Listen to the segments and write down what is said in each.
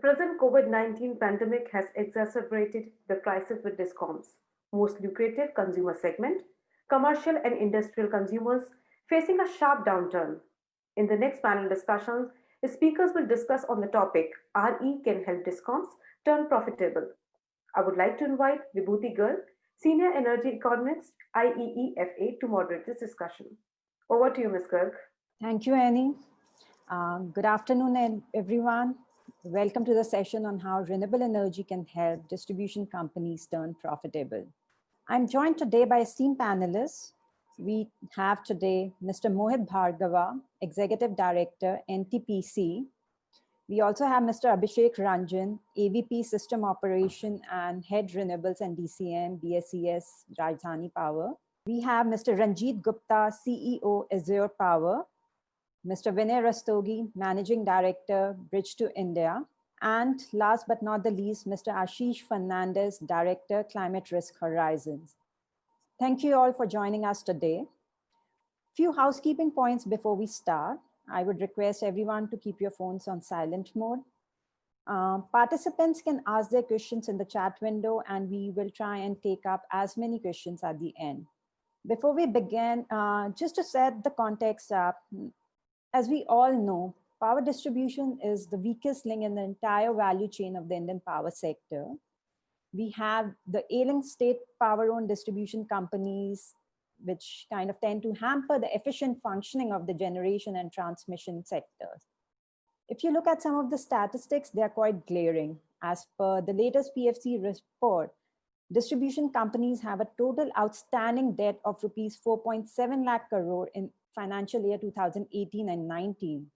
present COVID-19 pandemic has exacerbated the crisis with Discoms, most lucrative consumer segment, commercial and industrial consumers facing a sharp downturn. In the next panel discussion, the speakers will discuss on the topic RE can help Discoms turn profitable. I would like to invite Vibhuti Garg, Senior Energy Economist, IEEFA, to moderate this discussion. Over to you, Ms. Garg. Thank you, Annie. Good afternoon, everyone. Welcome to the session on how renewable energy can help distribution companies turn profitable. I'm joined today by esteemed panelists. We have today Mr. Mohit Bhargava, Executive Director, NTPC. We also have Mr. Abhishek Ranjan, AVP System Operation and Head Renewables and DCM, BSES, Rajdhani Power. We have Mr. Ranjit Gupta, CEO, Azure Power. Mr. Vinay Rastogi, Managing Director, Bridge to India. And last but not the least, Mr. Ashish Fernandez, Director, Climate Risk Horizons. Thank you all for joining us today. Few housekeeping points before we start. I would request everyone to keep your phones on silent mode. Participants can ask their questions in the chat window and we will try and take up as many questions at the end. Before we begin, just to set the context up, as we all know, power distribution is the weakest link in the entire value chain of the Indian power sector. We have the ailing state power-owned distribution companies, which kind of tend to hamper the efficient functioning of the generation and transmission sectors. If you look at some of the statistics, they are quite glaring. As per the latest PFC report, distribution companies have a total outstanding debt of rupees 4.7 lakh crore in financial year 2018 and 19.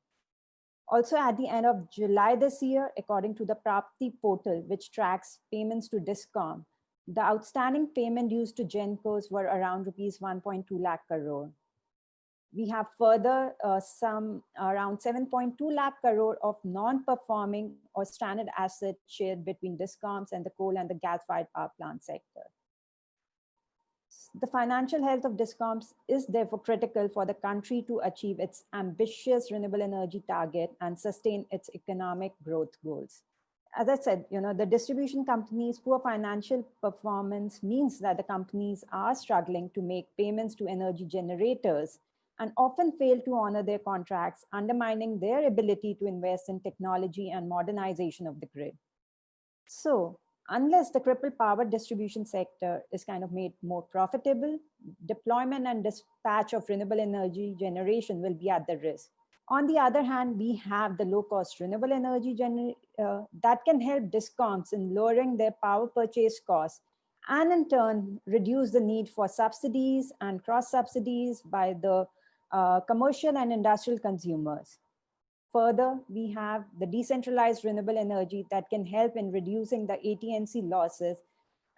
Also at the end of July this year, according to the Prapti portal, which tracks payments to Discom, the outstanding payment dues to Gencos were around rupees 1.2 lakh crore. We have further some around 7.2 lakh crore of non-performing or stranded assets shared between Discoms and the coal and the gas-fired power plant sector. The financial health of Discoms is therefore critical for the country to achieve its ambitious renewable energy target and sustain its economic growth goals. As I said, the distribution companies' poor financial performance means that the companies are struggling to make payments to energy generators and often fail to honor their contracts, undermining their ability to invest in technology and modernization of the grid. So, unless the crippled power distribution sector is kind of made more profitable, deployment and dispatch of renewable energy generation will be at the risk. On the other hand, we have the low-cost renewable energy that can help Discoms in lowering their power purchase costs and in turn reduce the need for subsidies and cross-subsidies by the commercial and industrial consumers. Further, we have the decentralized renewable energy that can help in reducing the AT&C losses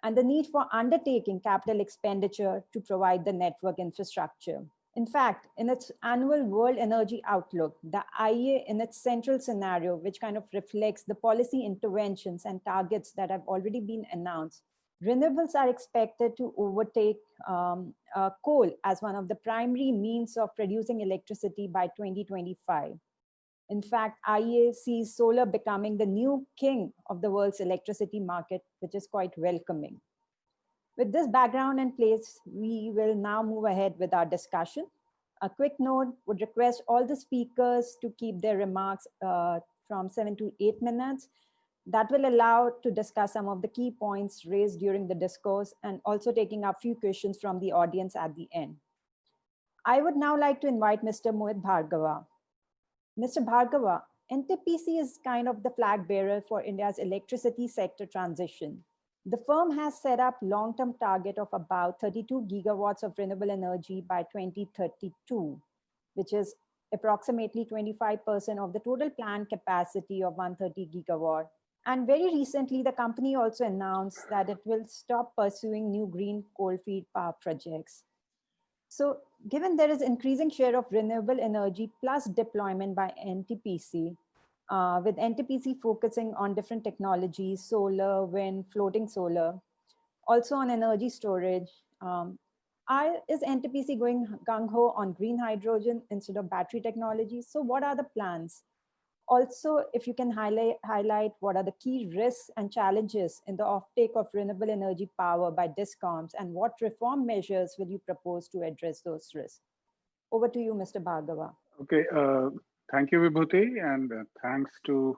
and the need for undertaking capital expenditure to provide the network infrastructure. In fact, in its annual World Energy Outlook, the IEA in its central scenario, which kind of reflects the policy interventions and targets that have already been announced, renewables are expected to overtake coal as one of the primary means of producing electricity by 2025. In fact, IEA sees solar becoming the new king of the world's electricity market, which is quite welcoming. With this background in place, we will now move ahead with our discussion. A quick note, would request all the speakers to keep their remarks from 7 to 8 minutes. That will allow to discuss some of the key points raised during the discourse and also taking up few questions from the audience at the end. I would now like to invite Mr. Mohit Bhargava. Mr. Bhargava, NTPC is kind of the flag bearer for India's electricity sector transition. The firm has set up long-term target of about 32 gigawatts of renewable energy by 2032, which is approximately 25% of the total planned capacity of 130 gigawatt. And very recently, the company also announced that it will stop pursuing new green coal-fired power projects. So given there is increasing share of renewable energy plus deployment by NTPC, with NTPC focusing on different technologies, solar, wind, floating solar, also on energy storage, is NTPC going gung-ho on green hydrogen instead of battery technology? So what are the plans? Also, if you can highlight what are the key risks and challenges in the offtake of renewable energy power by Discoms, and what reform measures will you propose to address those risks? Over to you, Mr. Bhargava. Okay, thank you, Vibhuti, and thanks to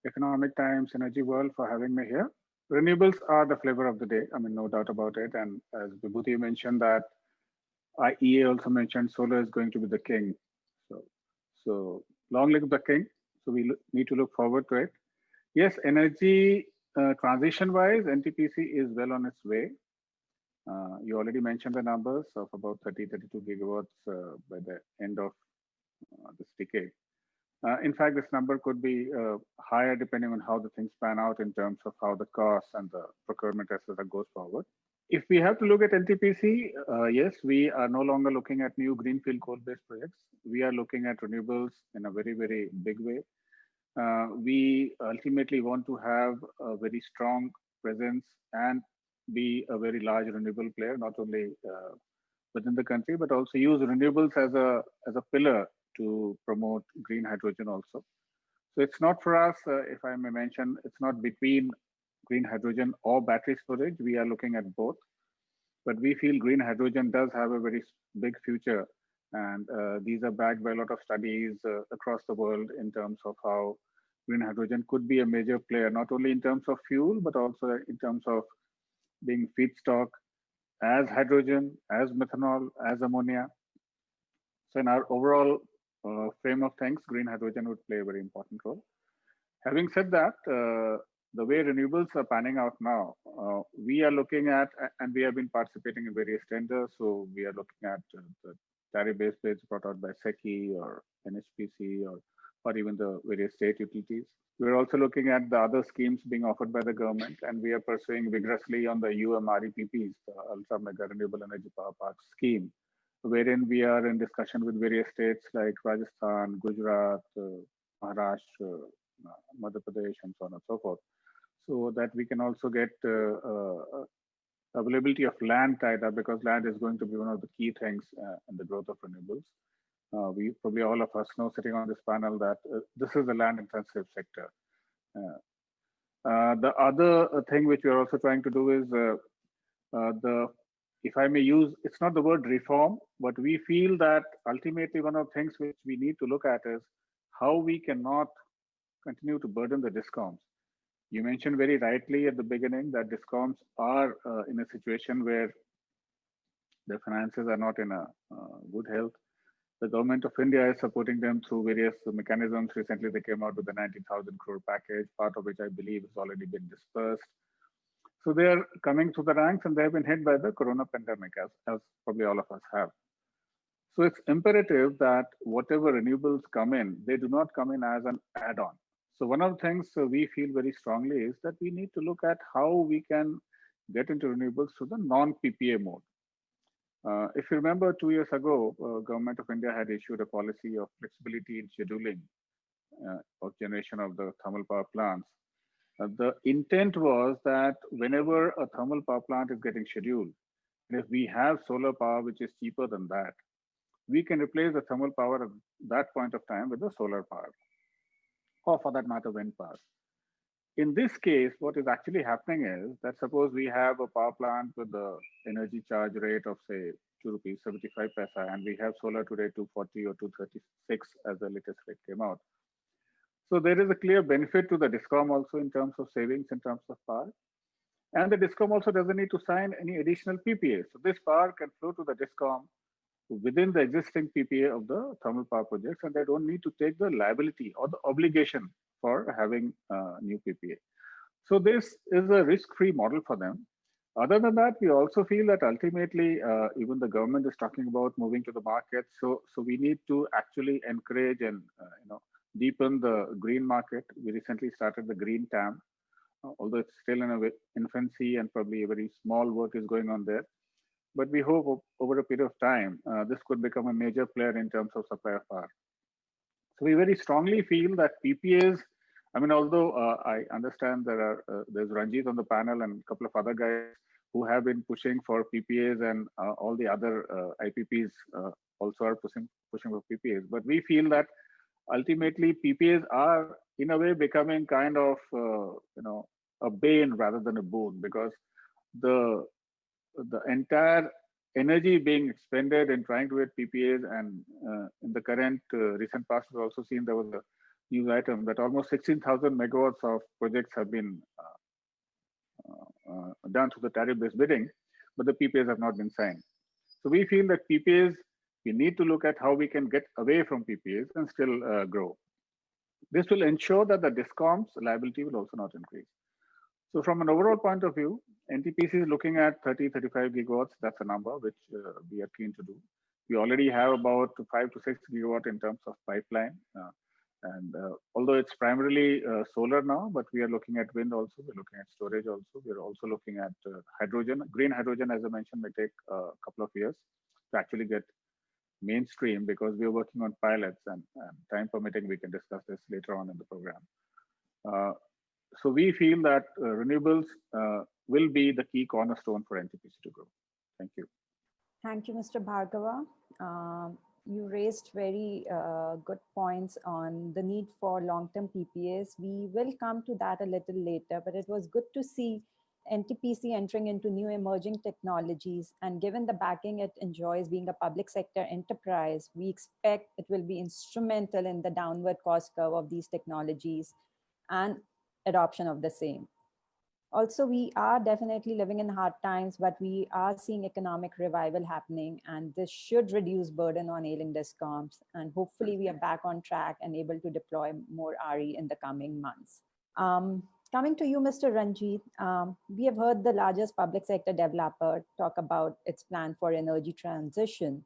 Economic Times EnergyWorld for having me here. Renewables are the flavor of the day. I mean, no doubt about it. And as Vibhuti mentioned that IEA also mentioned solar is going to be the king. So long live the king. So we need to look forward to it. Yes, energy transition-wise, NTPC is well on its way. You already mentioned the numbers of about 32 gigawatts by the end of this decade. In fact, this number could be higher depending on how the things pan out in terms of how the costs and the procurement, etc., goes forward. If we have to look at NTPC, yes, we are no longer looking at new greenfield coal-based projects. We are looking at renewables in a very, very big way. We ultimately want to have a very strong presence and be a very large renewable player, not only within the country, but also use renewables as a pillar to promote green hydrogen also. So it's not for us, if I may mention, it's not between green hydrogen or battery storage. We are looking at both, but we feel green hydrogen does have a very big future. And these are backed by a lot of studies across the world in terms of how green hydrogen could be a major player, not only in terms of fuel, but also in terms of being feedstock as hydrogen, as methanol, as ammonia. So in our overall frame of things, green hydrogen would play a very important role. Having said that, the way renewables are panning out now, we are looking at, and we have been participating in various tenders. So we are looking at the tariff-based bids brought out by SECI or NHPC or even the various state utilities. We're also looking at the other schemes being offered by the government, and we are pursuing vigorously on the UMREPPs, the Ultra Mega Renewable Energy Power Park scheme, wherein we are in discussion with various states like Rajasthan, Gujarat, Maharashtra, Madhya Pradesh, and so on and so forth, so that we can also get availability of land tied up, because land is going to be one of the key things in the growth of renewables. We probably all of us know sitting on this panel that this is a land intensive sector. The other thing which we are also trying to do is if I may use, it's not the word reform, but we feel that ultimately one of the things which we need to look at is how we cannot continue to burden the Discoms. You mentioned very rightly at the beginning that Discoms are in a situation where their finances are not in a good health. The government of India is supporting them through various mechanisms. Recently, they came out with a 90,000 crore package, part of which I believe has already been dispersed. So they are coming through the ranks, and they have been hit by the corona pandemic, as probably all of us have. So it's imperative that whatever renewables come in, they do not come in as an add-on. So one of the things we feel very strongly is that we need to look at how we can get into renewables through the non-PPA mode. If you remember 2 years ago, Government of India had issued a policy of flexibility in scheduling of generation of the thermal power plants. The intent was that whenever a thermal power plant is getting scheduled, and if we have solar power which is cheaper than that, we can replace the thermal power at that point of time with the solar power, or for that matter, wind power. In this case, what is actually happening is that suppose we have a power plant with the energy charge rate of say 2 rupees 75 paisa, and we have solar today 240 or 236 as the latest rate came out. So there is a clear benefit to the Discom also in terms of savings, in terms of power. And the Discom also doesn't need to sign any additional PPA. So this power can flow to the Discom within the existing PPA of the thermal power projects, and they don't need to take the liability or the obligation for having new PPA. So this is a risk-free model for them. Other than that, we also feel that ultimately, even the government is talking about moving to the market. So we need to actually encourage and deepen the green market. We recently started the green TAM, although it's still in infancy and probably a very small work is going on there. But we hope over a period of time, this could become a major player in terms of supply of power. So we very strongly feel that PPAs, I mean, although I understand there's Ranjit on the panel and a couple of other guys who have been pushing for PPAs, and all the other IPPs also are pushing for PPAs. But we feel that ultimately PPAs are in a way becoming kind of a bane rather than a boon, because the entire energy being expended in trying to get PPAs, and in the current recent past, we've also seen there was a news item that almost 16,000 megawatts of projects have been done through the tariff-based bidding, but the PPAs have not been signed. So we feel that PPAs, we need to look at how we can get away from PPAs and still grow. This will ensure that the Discoms liability will also not increase. So from an overall point of view, NTPC is looking at 35 gigawatts. That's a number which we are keen to do. We already have about 5 to 6 gigawatt in terms of pipeline. And although it's primarily solar now, but we are looking at wind also, we're looking at storage also. We're also looking at hydrogen. Green hydrogen, as I mentioned, may take a couple of years to actually get mainstream, because we're working on pilots, and time permitting, we can discuss this later on in the program. So we feel that renewables will be the key cornerstone for NTPC to grow. Thank you. Thank you, Mr. Bhargava. You raised very good points on the need for long-term PPAs. We will come to that a little later, but it was good to see NTPC entering into new emerging technologies. And given the backing it enjoys being a public sector enterprise, we expect it will be instrumental in the downward cost curve of these technologies and adoption of the same. Also, we are definitely living in hard times, but we are seeing economic revival happening, and this should reduce burden on ailing Discoms. And hopefully we are back on track and able to deploy more RE in the coming months. Coming to you, Mr. Ranjit, we have heard the largest public sector developer talk about its plan for energy transition.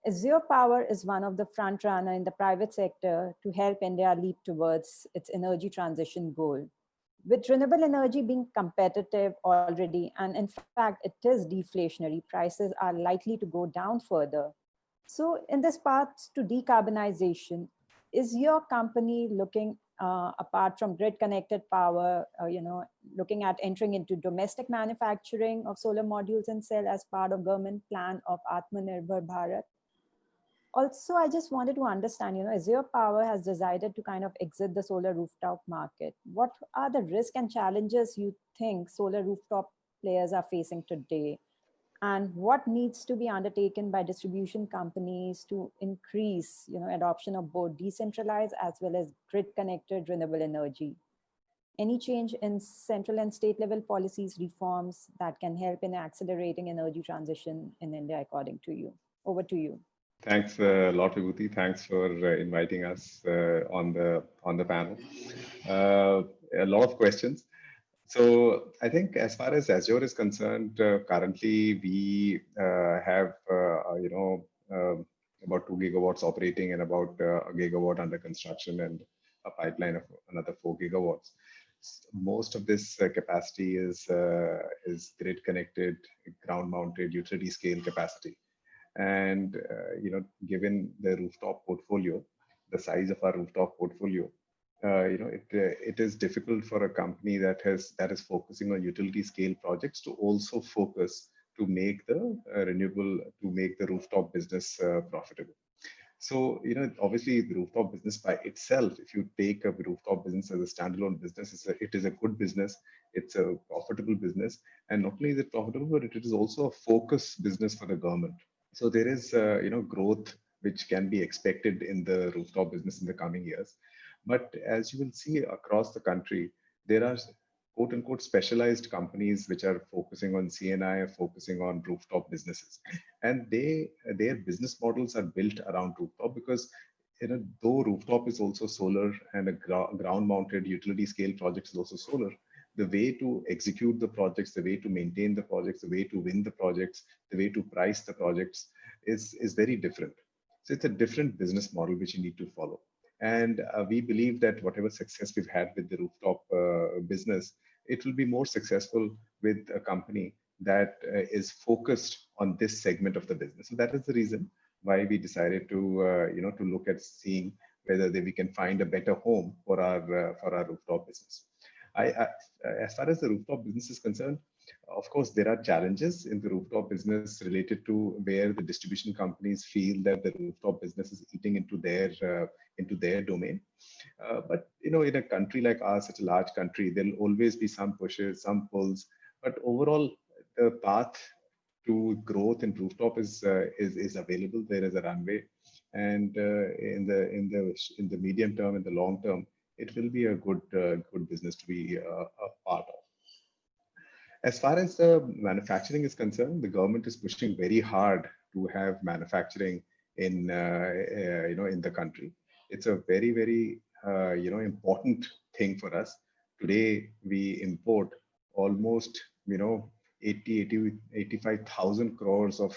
Azure Power is one of the front runner in the private sector to help India leap towards its energy transition goal. With renewable energy being competitive already, and in fact, it is deflationary, prices are likely to go down further. So in this path to decarbonization, is your company looking, apart from grid connected power, looking at entering into domestic manufacturing of solar modules and cell as part of government plan of Atmanirbhar Bharat? Also, I just wanted to understand, Azure Power has decided to kind of exit the solar rooftop market. What are the risks and challenges you think solar rooftop players are facing today? And what needs to be undertaken by distribution companies to increase, adoption of both decentralized as well as grid-connected renewable energy? Any change in central and state level policies reforms that can help in accelerating energy transition in India, according to you? Over to you. Thanks a lot, Vibhuti. Thanks for inviting us on the panel. A lot of questions. So I think as far as Azure is concerned, currently we have about 2 gigawatts operating and about a gigawatt under construction and a pipeline of another 4 gigawatts. Most of this capacity is grid connected, ground mounted, utility scale capacity. And given the rooftop portfolio, the size of our rooftop portfolio, it is difficult for a company that is focusing on utility scale projects to also focus to make the rooftop business profitable. So obviously the rooftop business by itself, if you take a rooftop business as a standalone business, it is a good business. It's a profitable business, and not only is it profitable, but it is also a focus business for the government. So there is, growth which can be expected in the rooftop business in the coming years. But as you will see across the country, there are quote unquote specialized companies which are focusing on CNI, focusing on rooftop businesses. And their business models are built around rooftop because, though rooftop is also solar and a ground mounted utility scale project is also solar, the way to execute the projects, the way to maintain the projects, the way to win the projects, the way to price the projects is very different. So it's a different business model which you need to follow. And we believe that whatever success we've had with the rooftop business, it will be more successful with a company that is focused on this segment of the business. So that is the reason why we decided to, to look at seeing whether we can find a better home for our rooftop business. As far as the rooftop business is concerned, Of course, there are challenges in the rooftop business related to where the distribution companies feel that the rooftop business is eating into their domain. But in a country like ours, such a large country, there'll always be some pushes, some pulls. But overall, the path to growth in rooftop is available. There is a runway, and in the medium term, in the long term, it will be a good business to be a part of. As far as the manufacturing is concerned, the government is pushing very hard to have manufacturing in the country. It's a very important thing for us. Today we import almost 85,000 crores of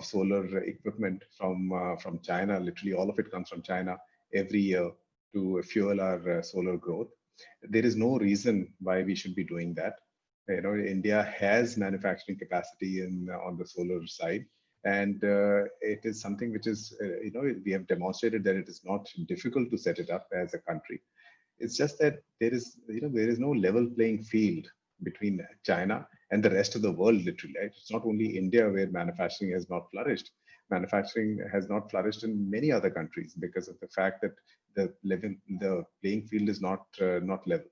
solar equipment from China. Literally all of it comes from China every year to fuel our solar growth. There is no reason why we should be doing that. India has manufacturing capacity on the solar side, and it is something which is we have demonstrated that it is not difficult to set it up as a country. It's just that there is no level playing field between China and the rest of the world. Literally, right? It's not only India where manufacturing has not flourished. Manufacturing has not flourished in many other countries because of the fact that the playing field is not level.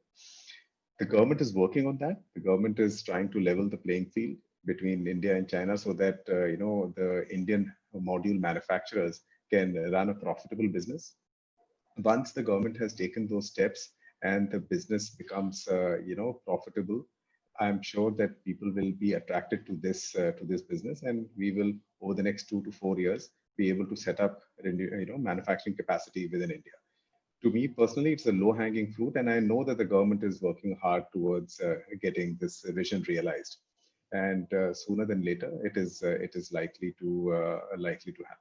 The government is working on that. The government is trying to level the playing field between India and China so that the Indian module manufacturers can run a profitable business. Once the government has taken those steps and the business becomes profitable, I'm sure that people will be attracted to this business, and we will over the next 2 to 4 years be able to set up manufacturing capacity within India. To me personally, it's a low-hanging fruit, and I know that the government is working hard towards getting this vision realized. And sooner than later, it is likely to happen.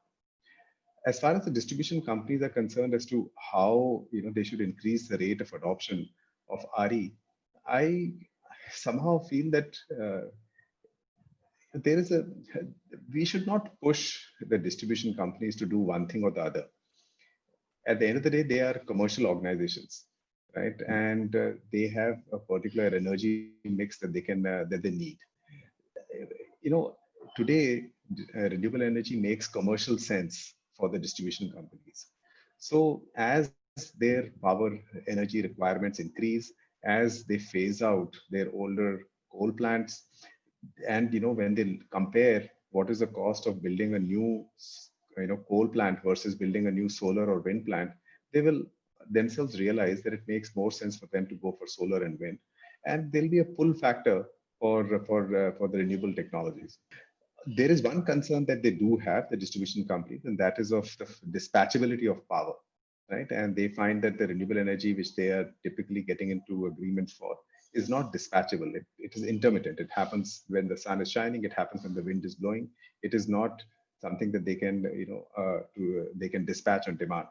As far as the distribution companies are concerned, as to how they should increase the rate of adoption of RE, I somehow feel that we should not push the distribution companies to do one thing or the other. At the end of the day, they are commercial organizations, right? And they have a particular energy mix that they need. Today, renewable energy makes commercial sense for the distribution companies. So as their power energy requirements increase, as they phase out their older coal plants, and when they compare what is the cost of building a new coal plant versus building a new solar or wind plant, they will themselves realize that it makes more sense for them to go for solar and wind, and there'll be a pull factor for the renewable technologies. There is one concern that they do have, the distribution companies, and that is of the dispatchability of power, right? And they find that the renewable energy which they are typically getting into agreements for is not dispatchable. It is intermittent. It happens when the sun is shining. It happens when the wind is blowing. It is not something that they can they can dispatch on demand.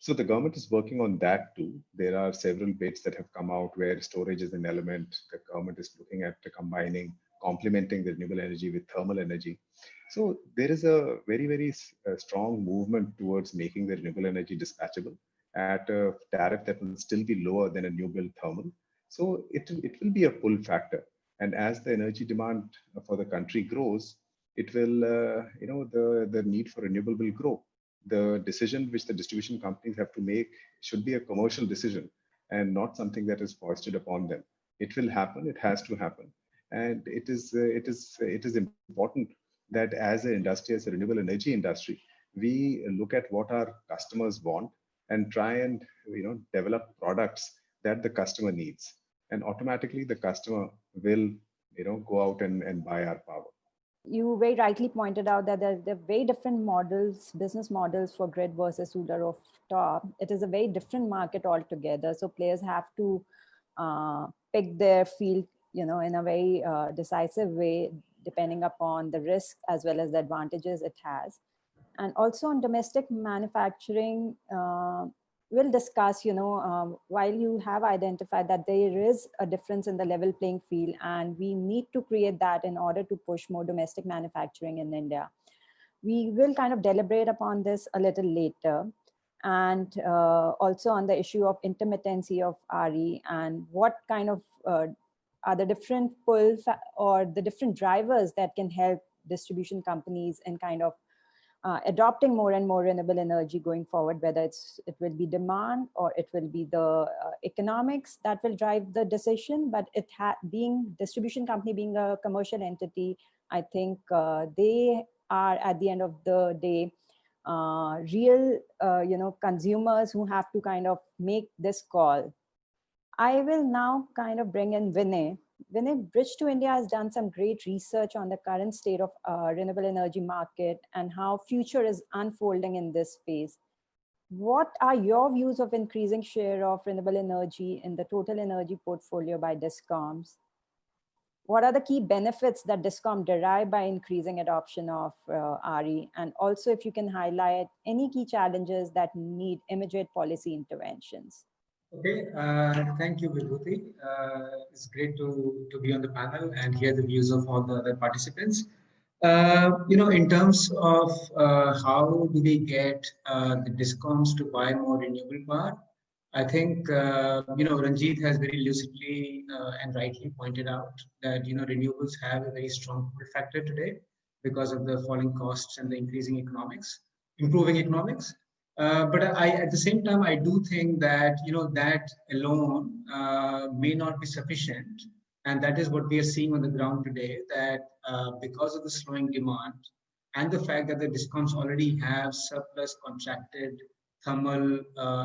So the government is working on that too. There are several bids that have come out where storage is an element. The government is looking at complementing the renewable energy with thermal energy. So there is a very strong movement towards making the renewable energy dispatchable at a tariff that will still be lower than a new build thermal. So it will be a pull factor. And as the energy demand for the country grows, it will, the need for renewable will grow. The decision which the distribution companies have to make should be a commercial decision and not something that is foisted upon them. It will happen. It has to happen. And it is important that as an industry, as a renewable energy industry, we look at what our customers want and try and develop products that the customer needs. And automatically the customer will go out and buy our power. You very rightly pointed out that there are very different models, business models for grid versus solar rooftop. It is a very different market altogether. So players have to pick their field, in a very decisive way, depending upon the risk as well as the advantages it has. And also on domestic manufacturing, we'll discuss, while you have identified that there is a difference in the level playing field, and we need to create that in order to push more domestic manufacturing in India. We will kind of deliberate upon this a little later. And also on the issue of intermittency of RE and what kind of are the different or the different drivers that can help distribution companies in kind of adopting more and more renewable energy going forward, whether it will be demand or it will be the economics that will drive the decision. But being distribution company, being a commercial entity, I think they are at the end of the day real consumers who have to kind of make this call. I will now kind of bring in Vinay. Vinay, Bridge to India has done some great research on the current state of renewable energy market and how future is unfolding in this space. What are your views of increasing share of renewable energy in the total energy portfolio by Discoms? What are the key benefits that Discom derive by increasing adoption of RE? And also if you can highlight any key challenges that need immediate policy interventions. Okay, thank you, Vibhuti. It's great to be on the panel and hear the views of all the other participants. In terms of how do we get the Discoms to buy more renewable power, I think, Ranjit has very lucidly and rightly pointed out that, renewables have a very strong pull factor today because of the falling costs and the improving economics. But at the same time, I do think that, that alone may not be sufficient. And that is what we are seeing on the ground today, that because of the slowing demand and the fact that the Discoms already have surplus contracted thermal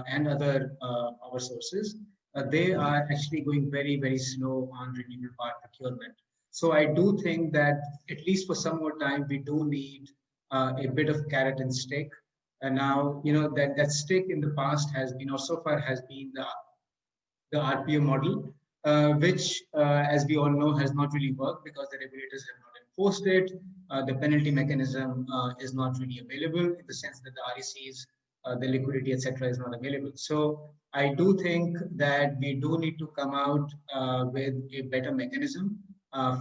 and other power sources, they are actually going very, very slow on renewable power procurement. So I do think that at least for some more time, we do need a bit of carrot and stick. And now, that stick in the past has been, or so far has been the RPO model, which, as we all know, has not really worked because the regulators have not enforced it. The penalty mechanism is not really available in the sense that the RECs, the liquidity, etc., is not available. So I do think that we do need to come out with a better mechanism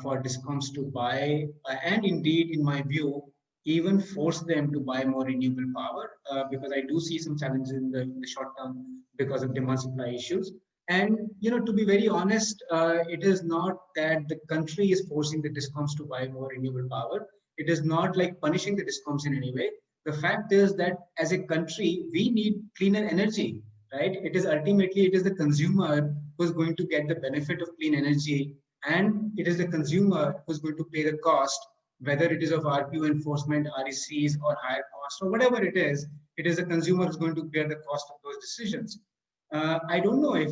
for Discoms to buy, and indeed, in my view, even force them to buy more renewable power, because I do see some challenges in the short term because of demand supply issues. And, to be very honest, it is not that the country is forcing the Discoms to buy more renewable power. It is not like punishing the Discoms in any way. The fact is that as a country, we need cleaner energy, right? It is the consumer who's going to get the benefit of clean energy, and it is the consumer who's going to pay the cost, whether it is of RPO enforcement, RECs, or higher cost, or whatever it is the consumer who's going to bear the cost of those decisions. I don't know if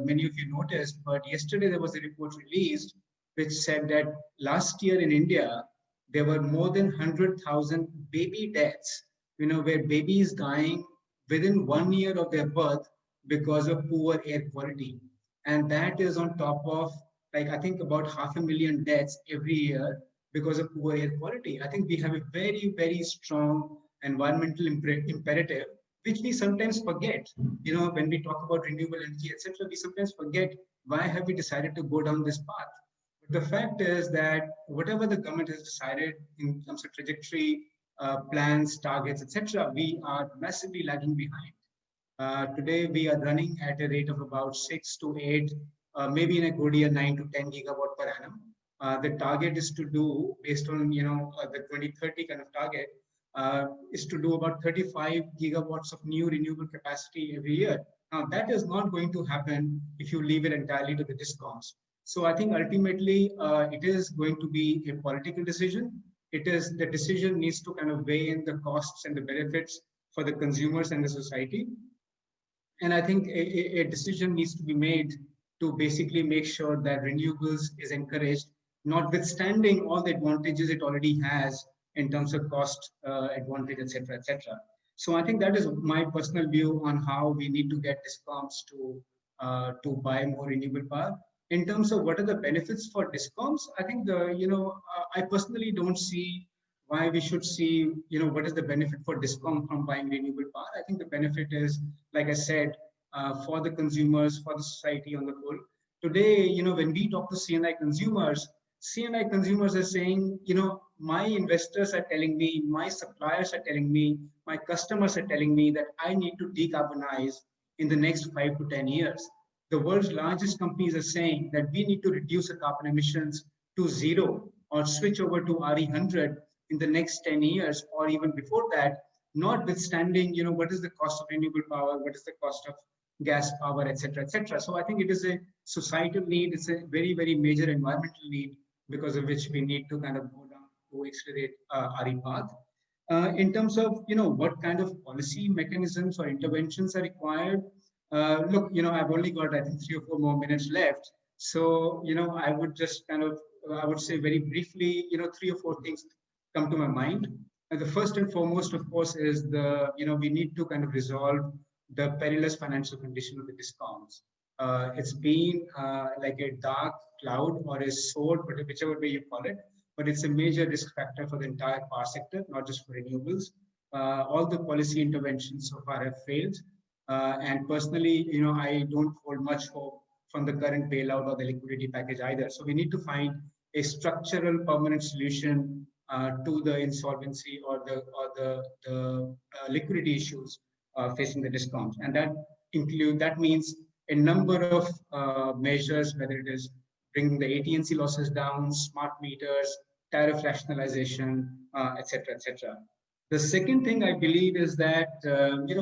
many of you noticed, but yesterday there was a report released which said that last year in India, there were more than 100,000 baby deaths, where babies dying within 1 year of their birth because of poor air quality. And that is on top of, I think about 500,000 deaths every year because of poor air quality. I think we have a very, very strong environmental imperative, which we sometimes forget. When we talk about renewable energy, etc., we sometimes forget why have we decided to go down this path. But the fact is that whatever the government has decided in terms of trajectory, plans, targets, etc., we are massively lagging behind. Today, we are running at a rate of about 6 to 8, maybe in a good year, 9 to 10 gigawatt per annum. The target is to do, based on the 2030 kind of target, is to do about 35 gigawatts of new renewable capacity every year. Now, that is not going to happen if you leave it entirely to the Discoms. So I think ultimately it is going to be a political decision. The decision needs to kind of weigh in the costs and the benefits for the consumers and the society. And I think a decision needs to be made to basically make sure that renewables is encouraged, notwithstanding all the advantages it already has in terms of cost advantage, etc., etc. So I think that is my personal view on how we need to get Discoms to buy more renewable power. In terms of what are the benefits for Discoms, I think I personally don't see why we should see what is the benefit for Discom from buying renewable power. I think the benefit is, like I said, for the consumers, for the society on the whole. Today, when we talk to CNI consumers are saying, my investors are telling me, my suppliers are telling me, my customers are telling me that I need to decarbonize in the next 5 to 10 years. the world's largest companies are saying that we need to reduce the carbon emissions to zero or switch over to RE100 in the next 10 years or even before that, notwithstanding, what is the cost of renewable power, what is the cost of gas power, etc., etc. So I think it is a societal need. It's a very, very major environmental need because of which we need to kind of go down to accelerate RE path. In terms of, what kind of policy mechanisms or interventions are required, look, I've only got, I think, 3 or 4 more minutes left. So, I would just kind of, I would say very briefly, 3 or 4 things come to my mind. And the first and foremost, of course, is we need to kind of resolve the perilous financial condition of the Discoms. It's been like a dark cloud or a sword, but whichever way you call it, but it's a major risk factor for the entire power sector, not just for renewables. All the policy interventions so far have failed. And personally, I don't hold much hope from the current bailout or the liquidity package either. So we need to find a structural permanent solution to the insolvency or the liquidity issues facing the Discoms. And that means a number of measures, whether it is bringing the AT&C losses down, smart meters, tariff rationalization, etc., etc. The second thing I believe is that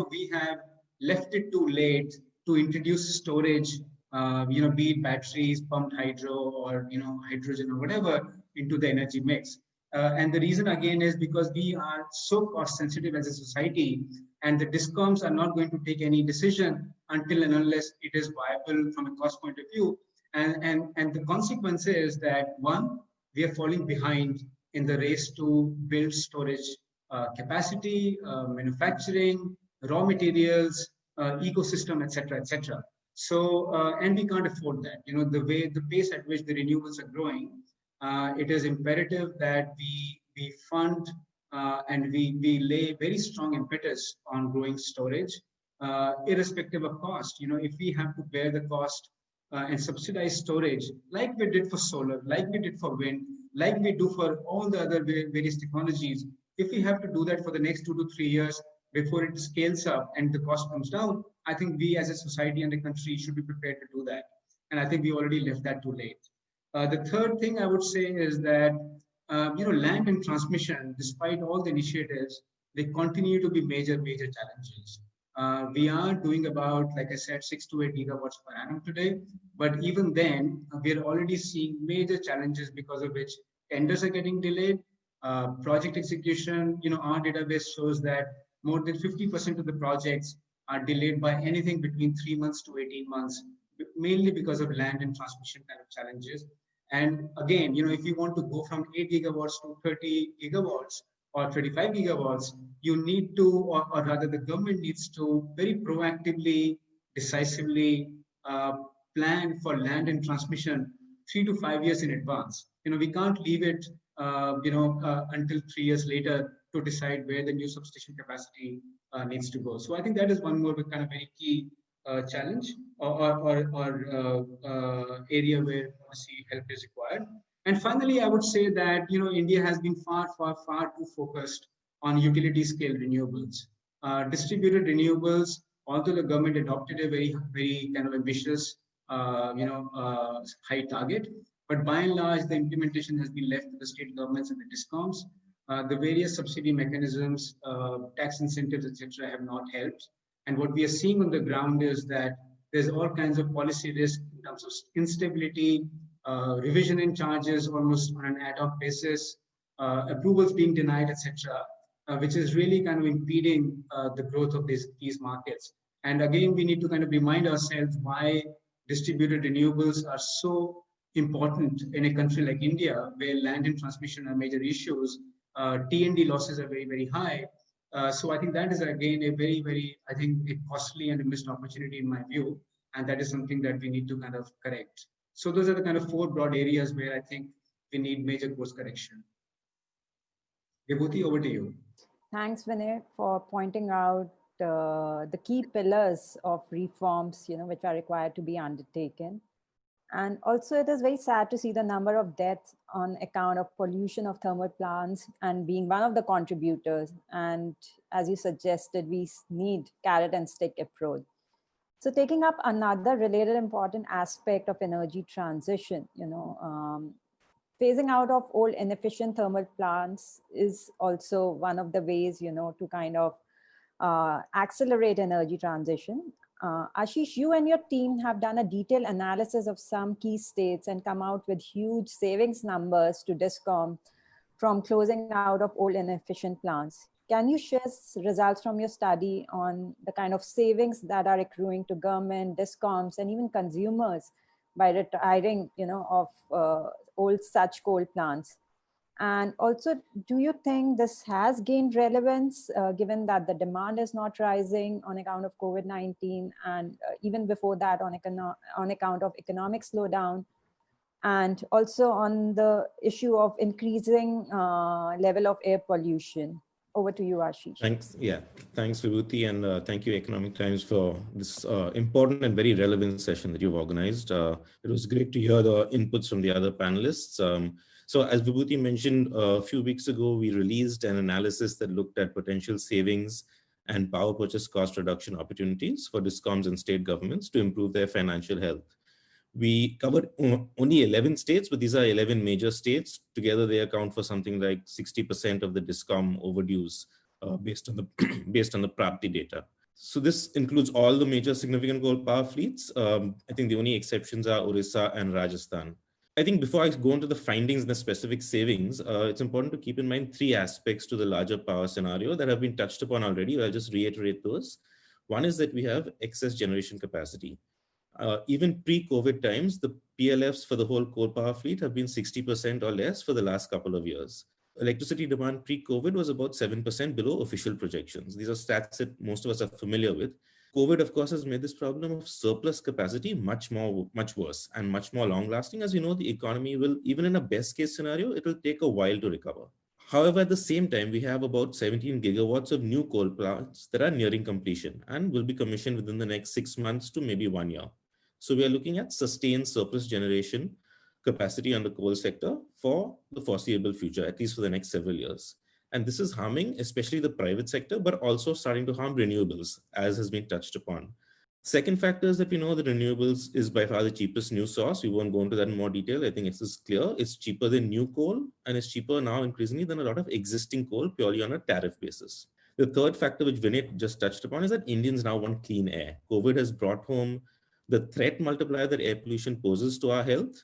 we have left it too late to introduce storage, be it batteries, pumped hydro, or hydrogen or whatever into the energy mix. And the reason again is because we are so cost sensitive as a society, and the Discoms are not going to take any decision until and unless it is viable from a cost point of view. And the consequence is that, one, we are falling behind in the race to build storage capacity, manufacturing, raw materials, ecosystem, etc., etc. So, and we can't afford that. The pace at which the renewables are growing, it is imperative that we fund and we lay very strong impetus on growing storage, irrespective of cost. If we have to bear the cost and subsidize storage, like we did for solar, like we did for wind, like we do for all the other various technologies, if we have to do that for the next 2 to 3 years before it scales up and the cost comes down, I think we as a society and a country should be prepared to do that. And I think we already left that too late. The third thing I would say is that, land and transmission, despite all the initiatives, they continue to be major challenges. We are doing about, like I said, 6 to 8 gigawatts per annum today. But even then, we're already seeing major challenges because of which tenders are getting delayed. Project execution, our database shows that more than 50% of the projects are delayed by anything between 3 months to 18 months, mainly because of land and transmission kind of challenges. And again, if you want to go from 8 gigawatts to 30 gigawatts or 35 gigawatts, you need to, or rather the government needs to very proactively, decisively plan for land and transmission 3 to 5 years in advance. We can't leave it, until 3 years later to decide where the new substation capacity needs to go. So I think that is one more kind of very key challenge or area where policy help is required. And finally, I would say that India has been far too focused on utility scale renewables. Distributed renewables, although the government adopted a very kind of ambitious high target, but by and large the implementation has been left to the state governments and the Discoms. The various subsidy mechanisms, tax incentives, etc., have not helped. And what we are seeing on the ground is that there's all kinds of policy risk in terms of instability, revision in charges almost on an ad hoc basis, approvals being denied, etc., which is really kind of impeding the growth of these markets. And again, we need to kind of remind ourselves why distributed renewables are so important in a country like India, where land and transmission are major issues. T&D losses are very high. So I think that is again a very, I think, a costly and a missed opportunity in my view. And that is something that we need to kind of correct. So those are the kind of 4 broad areas where I think we need major course correction. Vibhuti, over to you. Thanks, Vinay, for pointing out the key pillars of reforms, which are required to be undertaken. And also, it is very sad to see the number of deaths on account of pollution of thermal plants and being one of the contributors. And as you suggested, we need carrot and stick approach. So taking up another related important aspect of energy transition, phasing out of old inefficient thermal plants is also one of the ways, to kind of accelerate energy transition. Ashish, you and your team have done a detailed analysis of some key states and come out with huge savings numbers to Discom from closing out of old inefficient plants. Can you share results from your study on the kind of savings that are accruing to government, Discoms, and even consumers by retiring, of old such coal plants? And also, do you think this has gained relevance given that the demand is not rising on account of COVID-19 and even before that on account of economic slowdown, and also on the issue of increasing level of air pollution? Over to you, Ashish. Thanks. Yeah, thanks, Vibhuti, and thank you, Economic Times, for this important and very relevant session that you've organized. It was great to hear the inputs from the other panelists. So as Vibhuti mentioned, a few weeks ago, we released an analysis that looked at potential savings and power purchase cost reduction opportunities for Discoms and state governments to improve their financial health. We covered only 11 states, but these are 11 major states. Together, they account for something like 60% of the Discom overdues based on the based on the Prapti data. So this includes all the major significant coal power fleets. I think the only exceptions are Orissa and Rajasthan. I think before I go into the findings and the specific savings, it's important to keep in mind three aspects to the larger power scenario that have been touched upon already. I'll just reiterate those. One is that we have excess generation capacity. Even pre-COVID times, the PLFs for the whole coal power fleet have been 60% or less for the last couple of years. Electricity demand pre-COVID was about 7% below official projections. These are stats that most of us are familiar with. COVID, of course, has made this problem of surplus capacity much worse and much more long-lasting. As we know, the economy will, even in a best-case scenario, it will take a while to recover. However, at the same time, we have about 17 gigawatts of new coal plants that are nearing completion and will be commissioned within the next 6 months to maybe 1 year. So we are looking at sustained surplus generation capacity on the coal sector for the foreseeable future, at least for the next several years. And this is harming especially the private sector, but also starting to harm renewables, as has been touched upon. Second factor is that we know that renewables is by far the cheapest new source. We won't go into that in more detail. I think it's clear. It's cheaper than new coal, and it's cheaper now increasingly than a lot of existing coal purely on a tariff basis. The third factor, which Vinay just touched upon, is that Indians now want clean air. COVID has brought home the threat multiplier that air pollution poses to our health,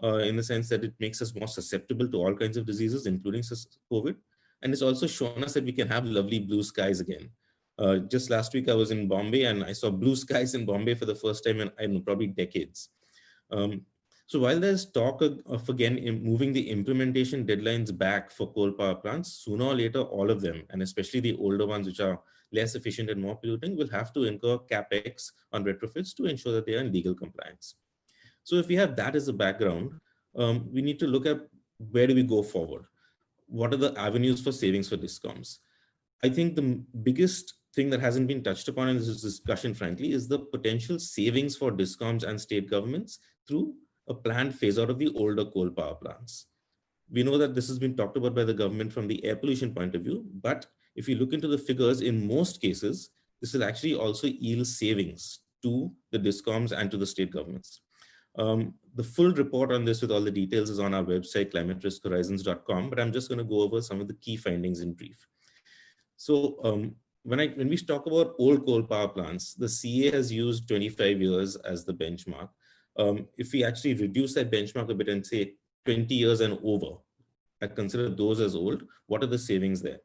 in the sense that it makes us more susceptible to all kinds of diseases, including COVID. And it's also shown us that we can have lovely blue skies again. Just last week, I was in Bombay and I saw blue skies in Bombay for the first time in, I don't know, probably decades. So while there's talk of again moving the implementation deadlines back for coal power plants, sooner or later, all of them, and especially the older ones, which are less efficient and more polluting, will have to incur capex on retrofits to ensure that they are in legal compliance. So if we have that as a background, we need to look at where do we go forward? What are the avenues for savings for Discoms? I think the biggest thing that hasn't been touched upon in this discussion, frankly, is the potential savings for Discoms and state governments through a planned phase out of the older coal power plants. We know that this has been talked about by the government from the air pollution point of view, but if you look into the figures, in most cases, this will actually also yield savings to the Discoms and to the state governments. The full report on this with all the details is on our website, climateriskhorizons.com, but I'm just going to go over some of the key findings in brief. So when we talk about old coal power plants, the CA has used 25 years as the benchmark. If we actually reduce that benchmark a bit and say 20 years and over, I consider those as old, what are the savings there?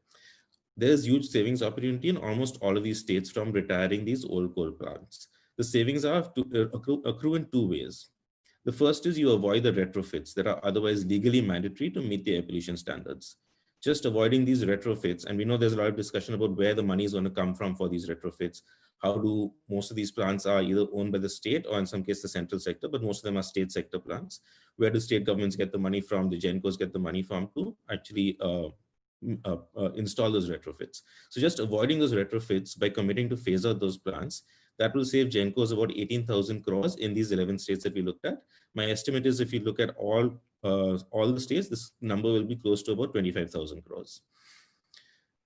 There's huge savings opportunity in almost all of these states from retiring these old coal plants. The savings are to accrue in two ways. The first is you avoid the retrofits that are otherwise legally mandatory to meet the air pollution standards. Just avoiding these retrofits, and we know there's a lot of discussion about where the money is going to come from for these retrofits. How do most of these plants are either owned by the state or in some cases the central sector, but most of them are state sector plants. Where do state governments get the money from? The GenCos get the money from to actually install those retrofits. So just avoiding those retrofits by committing to phase out those plants, that will save GenCos about 18,000 crores in these 11 states that we looked at. My estimate is if you look at all the states, this number will be close to about 25,000 crores.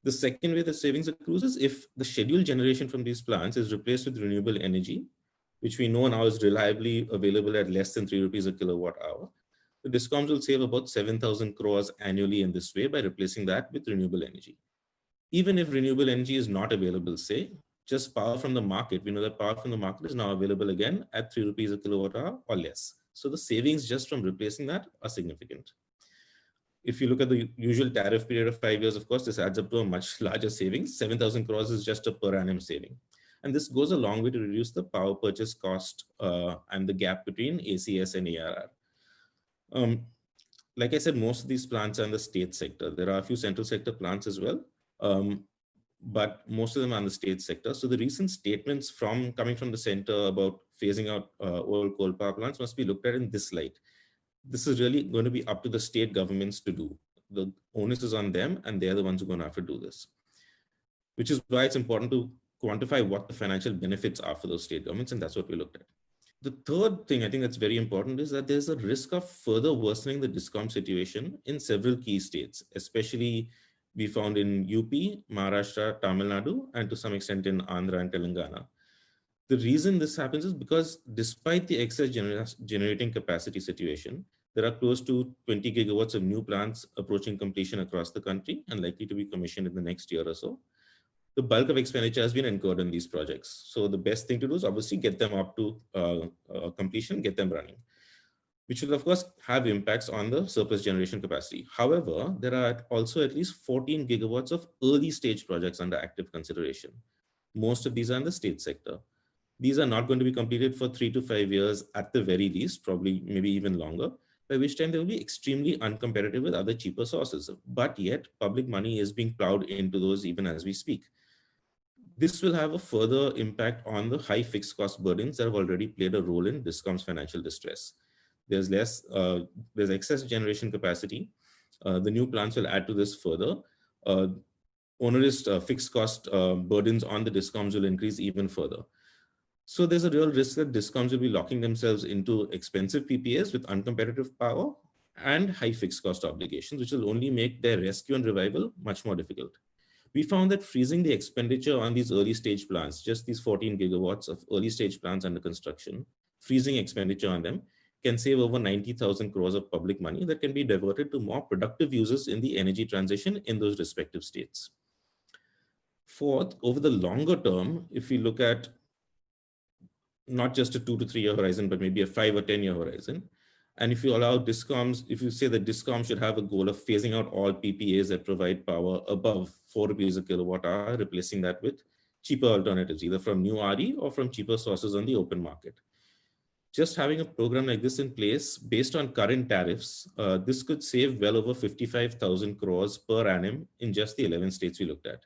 The second way the savings accrues is if the scheduled generation from these plants is replaced with renewable energy, which we know now is reliably available at less than 3 rupees a kilowatt hour, the Discoms will save about 7,000 crores annually in this way by replacing that with renewable energy. Even if renewable energy is not available, say, just power from the market, we know that power from the market is now available again at 3 rupees a kilowatt hour or less. So the savings just from replacing that are significant. If you look at the usual tariff period of 5 years, of course, this adds up to a much larger savings. 7,000 crores is just a per annum saving. And this goes a long way to reduce the power purchase cost and the gap between ACS and ARR. Like I said, most of these plants are in the state sector. There are a few central sector plants as well, but most of them are in the state sector. So the recent statements coming from the center about phasing out old coal power plants must be looked at in this light. This is really going to be up to the state governments to do. The onus is on them, and they're the ones who are going to have to do this, which is why it's important to quantify what the financial benefits are for those state governments, and that's what we looked at. The third thing I think that's very important is that there's a risk of further worsening the Discom situation in several key states, especially we found in UP, Maharashtra, Tamil Nadu, and to some extent in Andhra and Telangana. The reason this happens is because despite the excess generating capacity situation, there are close to 20 gigawatts of new plants approaching completion across the country and likely to be commissioned in the next year or so. The bulk of expenditure has been incurred in these projects. So the best thing to do is obviously get them up to completion, get them running, which will of course have impacts on the surplus generation capacity. However, there are also at least 14 gigawatts of early stage projects under active consideration. Most of these are in the state sector. These are not going to be completed for 3 to 5 years at the very least, probably maybe even longer, by which time they will be extremely uncompetitive with other cheaper sources. But yet public money is being plowed into those even as we speak. This will have a further impact on the high fixed cost burdens that have already played a role in Discom's financial distress. There's excess generation capacity. The new plants will add to this further. Onerous fixed cost burdens on the Discoms will increase even further. So there's a real risk that Discoms will be locking themselves into expensive PPAs with uncompetitive power and high fixed cost obligations, which will only make their rescue and revival much more difficult. We found that freezing the expenditure on these early stage plants, just these 14 gigawatts of early stage plants under construction, freezing expenditure on them can save over 90,000 crores of public money that can be diverted to more productive uses in the energy transition in those respective states. Fourth, over the longer term, if we look at not just a 2 to 3 year horizon, but maybe a 5 or 10 year horizon, and if you allow Discoms, if you say that Discoms should have a goal of phasing out all PPAs that provide power above 4 rupees a kilowatt hour, replacing that with cheaper alternatives, either from new RE or from cheaper sources on the open market. Just having a program like this in place based on current tariffs, this could save well over 55,000 crores per annum in just the 11 states we looked at,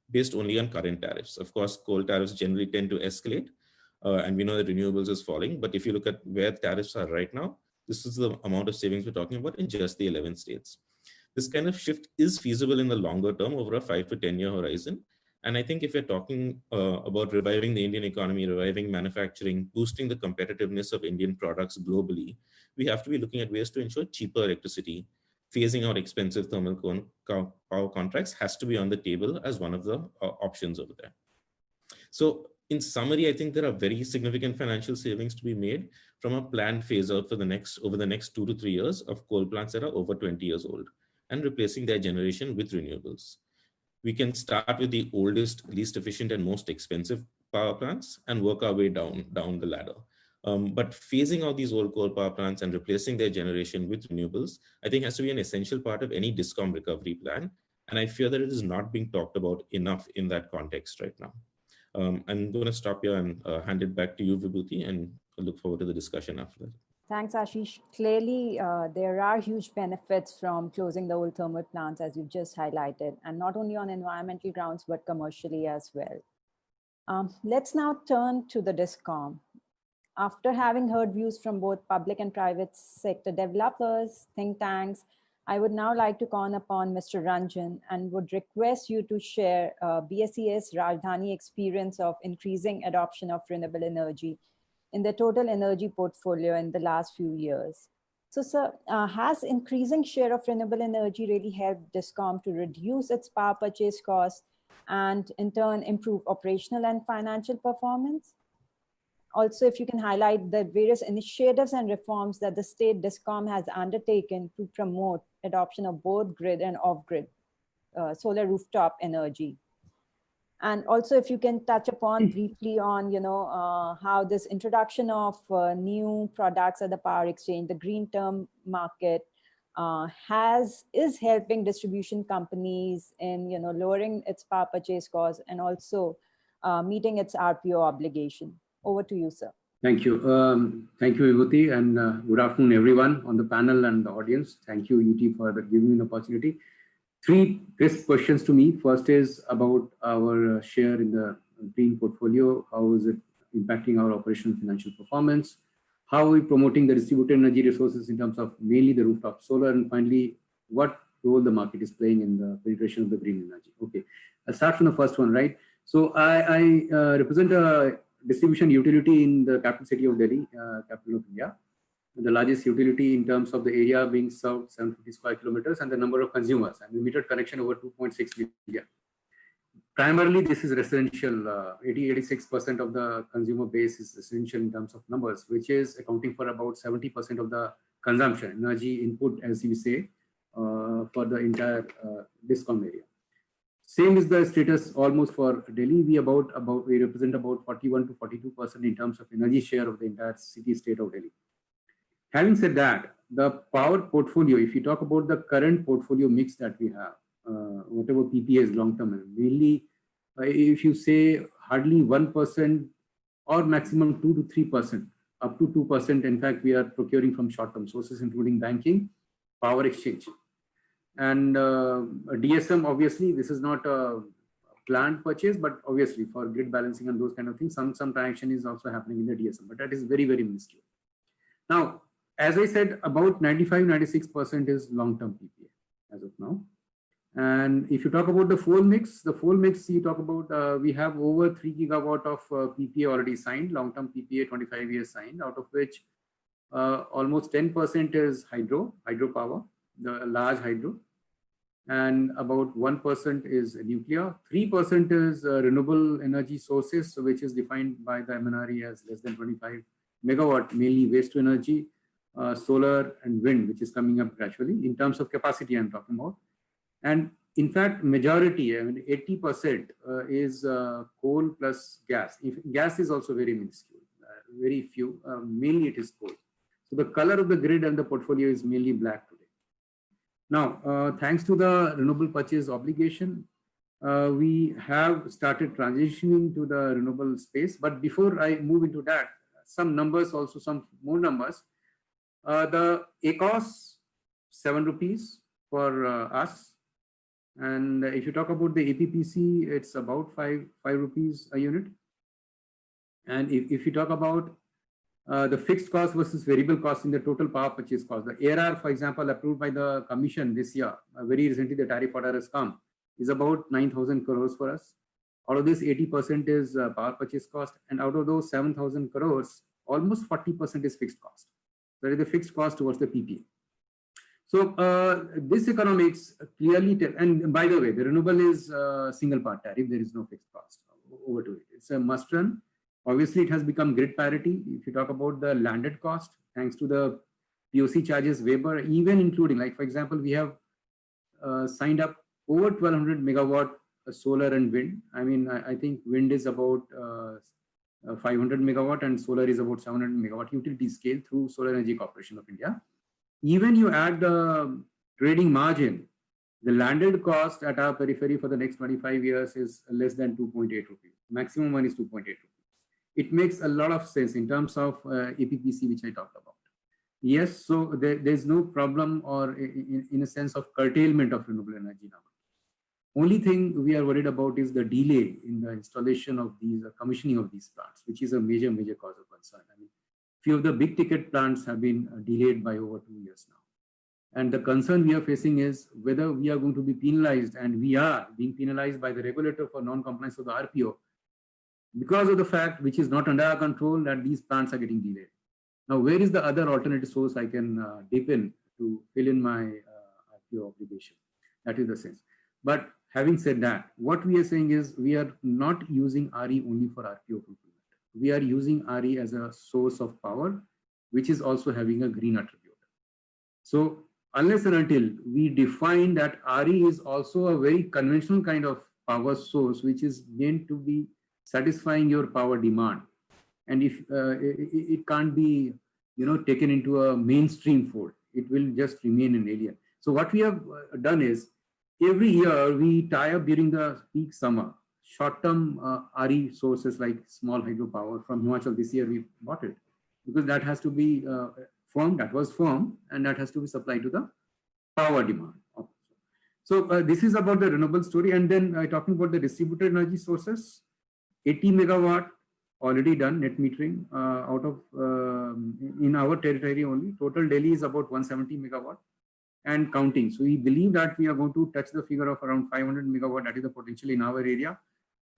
based only on current tariffs. Of course, coal tariffs generally tend to escalate, and we know that renewables is falling, but if you look at where tariffs are right now, this is the amount of savings we're talking about in just the 11 states. This kind of shift is feasible in the longer term over a 5 to 10 year horizon. And I think if we're talking about reviving the Indian economy, reviving manufacturing, boosting the competitiveness of Indian products globally, we have to be looking at ways to ensure cheaper electricity. Phasing out expensive thermal power contracts has to be on the table as one of the options over there. So in summary, I think there are very significant financial savings to be made from a planned phase out for over the next 2 to 3 years of coal plants that are over 20 years old and replacing their generation with renewables. We can start with the oldest, least efficient and most expensive power plants and work our way down the ladder. But phasing out these old coal power plants and replacing their generation with renewables, I think has to be an essential part of any Discom recovery plan. And I fear that it is not being talked about enough in that context right now. I'm going to stop here and hand it back to you, Vibhuti, and look forward to the discussion after that. Thanks, Ashish. Clearly, there are huge benefits from closing the old thermal plants, as you've just highlighted, and not only on environmental grounds, but commercially as well. Let's now turn to the Discom. After having heard views from both public and private sector developers, think tanks, I would now like to call upon Mr. Ranjan and would request you to share BSES Rajdhani experience of increasing adoption of renewable energy in the total energy portfolio in the last few years. So, sir, has increasing share of renewable energy really helped Discom to reduce its power purchase costs and in turn improve operational and financial performance? Also, if you can highlight the various initiatives and reforms that the state Discom has undertaken to promote adoption of both grid and off-grid solar rooftop energy. And also, if you can touch upon briefly on, how this introduction of new products at the power exchange, the green term market, is helping distribution companies in, lowering its power purchase cost and also meeting its RPO obligation. Over to you, sir. Thank you. Thank you, Vibhuti, and good afternoon, everyone on the panel and the audience. Thank you, ET, for giving me an opportunity. Three crisp questions to me. First is about our share in the green portfolio. How is it impacting our operational financial performance? How are we promoting the distributed energy resources in terms of mainly the rooftop solar? And finally, what role the market is playing in the penetration of the green energy? Okay, I'll start from the first one, right? So I represent a distribution utility in the capital city of Delhi, capital of India. The largest utility in terms of the area being served 750 square kilometers and the number of consumers and the metered connection over 2.6 million. Primarily, this is residential. 86% of the consumer base is residential in terms of numbers, which is accounting for about 70% of the consumption, energy input, as you say, for the entire Discom area. Same is the status almost for Delhi. We represent about 41 to 42% in terms of energy share of the entire city state of Delhi. Having said that, the power portfolio, if you talk about the current portfolio mix that we have, whatever PPA is long-term, mainly if you say hardly 1% or maximum 2 to 3%, up to 2%, in fact, we are procuring from short-term sources, including banking, power exchange. And DSM, obviously, this is not a planned purchase, but obviously for grid balancing and those kind of things, some transaction is also happening in the DSM, but that is very, very minuscule. Now, as I said, about 95-96% is long-term PPA as of now. And if you talk about the full mix, you talk about, we have over 3 gigawatt of PPA already signed, long-term PPA, 25 years signed, out of which almost 10% is hydropower, the large hydro, and about 1% is nuclear. 3% is renewable energy sources, which is defined by the MNRE as less than 25 megawatt, mainly waste to energy, solar and wind, which is coming up gradually in terms of capacity I'm talking about. And in fact, majority, 80% is coal plus gas. Gas is also very minuscule, very few, mainly it is coal. So the color of the grid and the portfolio is mainly black today. Now, thanks to the renewable purchase obligation, we have started transitioning to the renewable space. But before I move into that, some numbers, also some more numbers. The ACOS, 7 rupees for us. And if you talk about the APPC, it's about 5 rupees a unit. And if you talk about the fixed cost versus variable cost in the total power purchase cost, the ARR, for example, approved by the commission this year, very recently the tariff order has come, is about 9,000 crores for us. Out of this, 80% is power purchase cost. And out of those 7,000 crores, almost 40% is fixed cost. That is the fixed cost towards the PPA. So this economics clearly, and by the way, the renewable is single part tariff. There is no fixed cost over to it. It's a must run. Obviously, it has become grid parity. If you talk about the landed cost, thanks to the POC charges waiver, even including, like, for example, we have signed up over 1200 megawatt solar and wind. I mean, I think wind is about 500 megawatt and solar is about 700 megawatt utility scale through Solar Energy Corporation of India. Even you add the trading margin, the landed cost at our periphery for the next 25 years is less than 2.8 rupees. Maximum one is 2.8 rupees. It makes a lot of sense in terms of APPC, which I talked about. Yes, so there's no problem or in a sense of curtailment of renewable energy now. Only thing we are worried about is the delay in the installation of these, commissioning of these plants, which is a major cause of concern. I mean, few of the big ticket plants have been delayed by over 2 years now. And the concern we are facing is whether we are going to be penalized, and we are being penalized by the regulator for non-compliance of the RPO because of the fact, which is not under our control, that these plants are getting delayed. Now, where is the other alternative source I can dip in to fill in my RPO obligation? That is the sense. But having said that, what we are saying is we are not using RE only for RPO fulfillment. we are using RE as a source of power, which is also having a green attribute. So unless and until we define that RE is also a very conventional kind of power source, which is meant to be satisfying your power demand, and if it can't be, taken into a mainstream fold, it will just remain an alien. So what we have done is, every year we tie up during the peak summer short-term RE sources like small hydropower from Himachal. This year we bought it because that has to be firm, that was firm, and that has to be supplied to the power demand. So this is about the renewable story. And then talking about the distributed energy sources, 80 megawatt already done net metering out of in our territory only. Total Delhi is about 170 megawatt and counting. So we believe that we are going to touch the figure of around 500 megawatt. That is the potential in our area.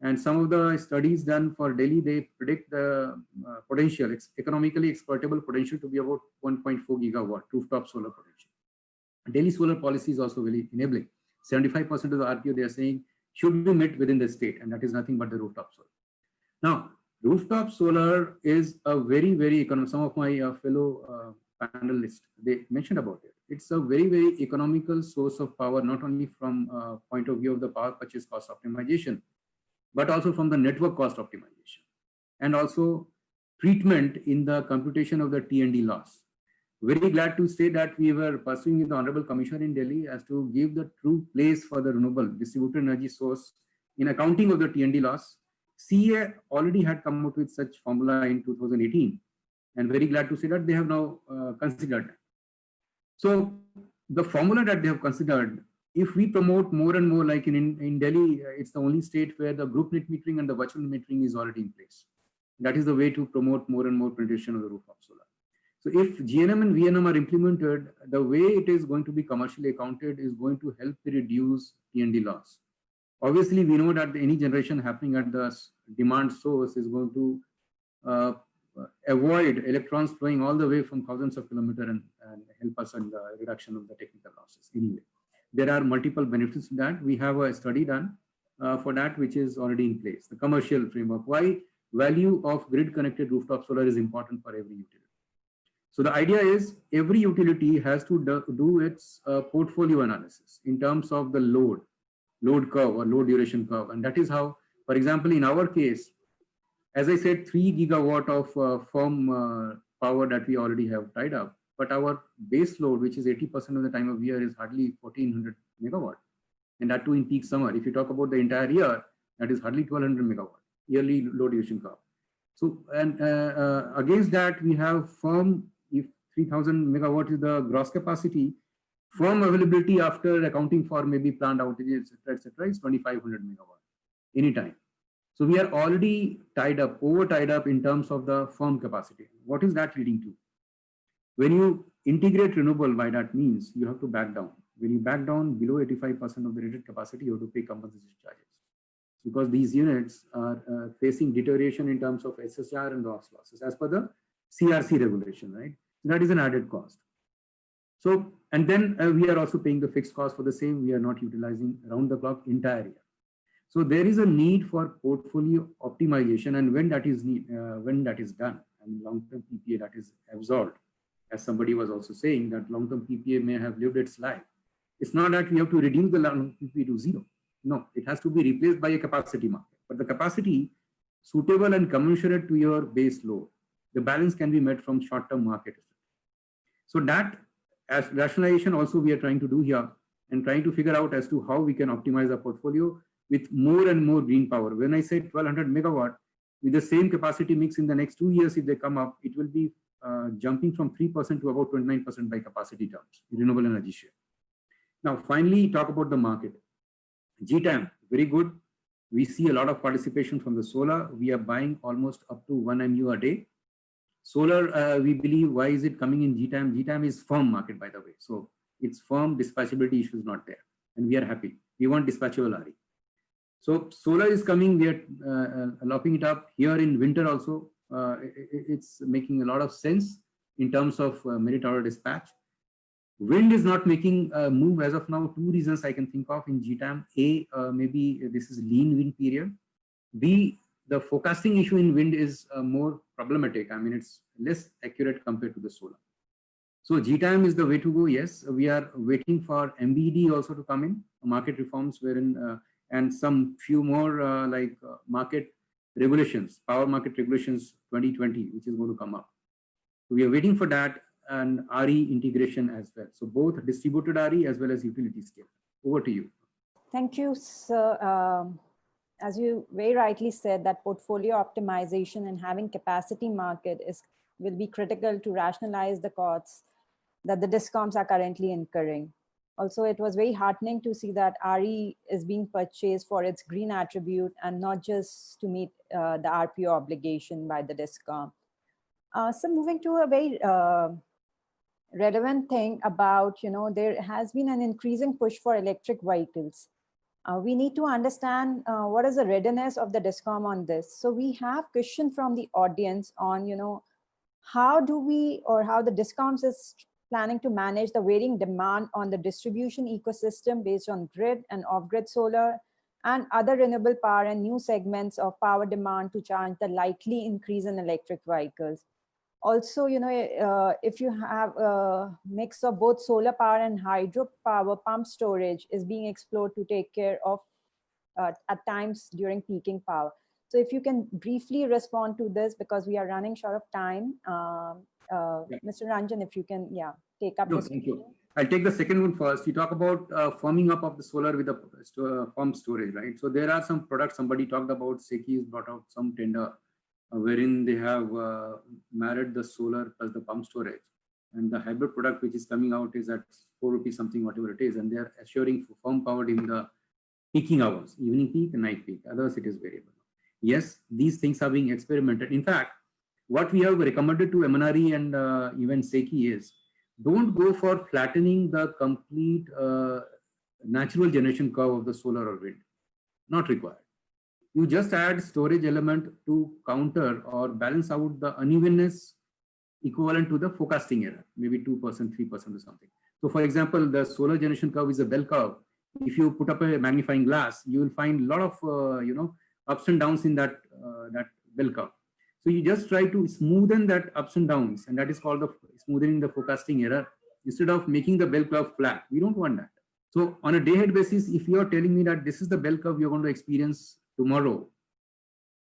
And some of the studies done for Delhi, they predict the potential, economically exploitable potential to be about 1.4 gigawatt rooftop solar potential. Delhi solar policy is also very enabling. 75% of the RPO they are saying should be met within the state, and that is nothing but the rooftop solar. Now, rooftop solar is a very, very economic. Some of my fellow panelists, they mentioned about it. It's a very, very economical source of power, not only from point of view of the power purchase cost optimization, but also from the network cost optimization, and also treatment in the computation of the T&D loss. Very glad to say that we were pursuing with the Honorable Commissioner in Delhi as to give the true place for the renewable distributed energy source in accounting of the T&D loss. CA already had come out with such formula in 2018, and very glad to say that they have now considered that. So the formula that they have considered, if we promote more and more, like in Delhi, it's the only state where the group net metering and the virtual metering is already in place. That is the way to promote more and more penetration of the rooftop solar. So if GNM and VNM are implemented, the way it is going to be commercially accounted is going to help reduce T&D loss. Obviously, we know that any generation happening at the demand source is going to avoid electrons flowing all the way from thousands of kilometers and help us in the reduction of the technical losses. Anyway, there are multiple benefits to that. We have a study done for that, which is already in place. The commercial framework, why value of grid connected rooftop solar is important for every utility. So the idea is every utility has to do its portfolio analysis in terms of the load curve or load duration curve. And that is how, for example, in our case, as I said, 3 gigawatt of firm power that we already have tied up, but our base load, which is 80% of the time of year, is hardly 1400 megawatt. And that too in peak summer. If you talk about the entire year, that is hardly 1200 megawatt yearly load duration curve. So, and against that, we have firm, if 3000 megawatt is the gross capacity, firm availability after accounting for maybe planned outages, etc., is 2500 megawatt anytime. So we are already tied up, over tied up in terms of the firm capacity. What is that leading to? When you integrate renewable, by that means you have to back down. When you back down below 85% of the rated capacity, you have to pay compensation charges, because these units are facing deterioration in terms of SSR and loss losses as per the CRC regulation, right? So that is an added cost. So, and then we are also paying the fixed cost for the same. We are not utilizing round the clock entire year. So there is a need for portfolio optimization, and when that is done, and long-term PPA that is absorbed, as somebody was also saying that long-term PPA may have lived its life. It's not that we have to reduce the long-term PPA to zero. No, it has to be replaced by a capacity market. But the capacity suitable and commensurate to your base load, the balance can be met from short-term market. So that as rationalization also we are trying to do here, and trying to figure out as to how we can optimize our portfolio with more and more green power. When I say 1200 megawatt, with the same capacity mix in the next 2 years, if they come up, it will be jumping from 3% to about 29% by capacity terms, renewable energy share. Now, finally, talk about the market. GTAM, very good. We see a lot of participation from the solar. We are buying almost up to 1 MU a day. Solar, we believe, why is it coming in GTAM? GTAM is firm market, by the way. So it's firm, dispatchability issue is not there. And we are happy. We want dispatchable RE. So solar is coming, we are lopping it up here in winter also. It's making a lot of sense in terms of merit hour dispatch. Wind is not making a move as of now. 2 reasons I can think of in GTAM. A, maybe this is lean wind period. B, the forecasting issue in wind is more problematic. I mean, it's less accurate compared to the solar. So GTAM is the way to go. Yes, we are waiting for MBD also to come in, market reforms wherein, and some few more market regulations, power market regulations 2020, which is going to come up. So we are waiting for that, and RE integration as well. So both distributed RE as well as utility scale. Over to you. Thank you, sir. As you very rightly said, that portfolio optimization and having capacity market will be critical to rationalize the costs that the Discoms are currently incurring. Also, it was very heartening to see that RE is being purchased for its green attribute and not just to meet the RPO obligation by the Discom. So moving to a very relevant thing about, there has been an increasing push for electric vehicles. We need to understand what is the readiness of the Discom on this. So we have question from the audience on, how do we, or how the Discoms is planning to manage the varying demand on the distribution ecosystem based on grid and off-grid solar and other renewable power and new segments of power demand to charge the likely increase in electric vehicles. Also, if you have a mix of both solar power and hydro power, pump storage is being explored to take care of at times during peaking power. So if you can briefly respond to this, because we are running short of time. Mr. Ranjan, if you can, take up this. Thank you. I'll take the second one first. You talk about firming up of the solar with the pump storage, right? So there are some products, somebody talked about, SECI has brought out some tender wherein they have married the solar plus the pump storage. And the hybrid product which is coming out is at 4 rupees something, whatever it is. And they are assuring firm power in the peaking hours, evening peak and night peak. Otherwise, it is variable. Yes, these things are being experimented. In fact, what we have recommended to MNRE and even SECI is, don't go for flattening the complete natural generation curve of the solar or wind. Not required. You just add storage element to counter or balance out the unevenness equivalent to the forecasting error, maybe 2%, 3% or something. So for example, the solar generation curve is a bell curve. If you put up a magnifying glass, you will find a lot of ups and downs in that bell curve. So you just try to smoothen that ups and downs, and that is called the smoothing the forecasting error, instead of making the bell curve flat. We don't want that. So on a day-ahead basis, if you are telling me that this is the bell curve you're going to experience tomorrow,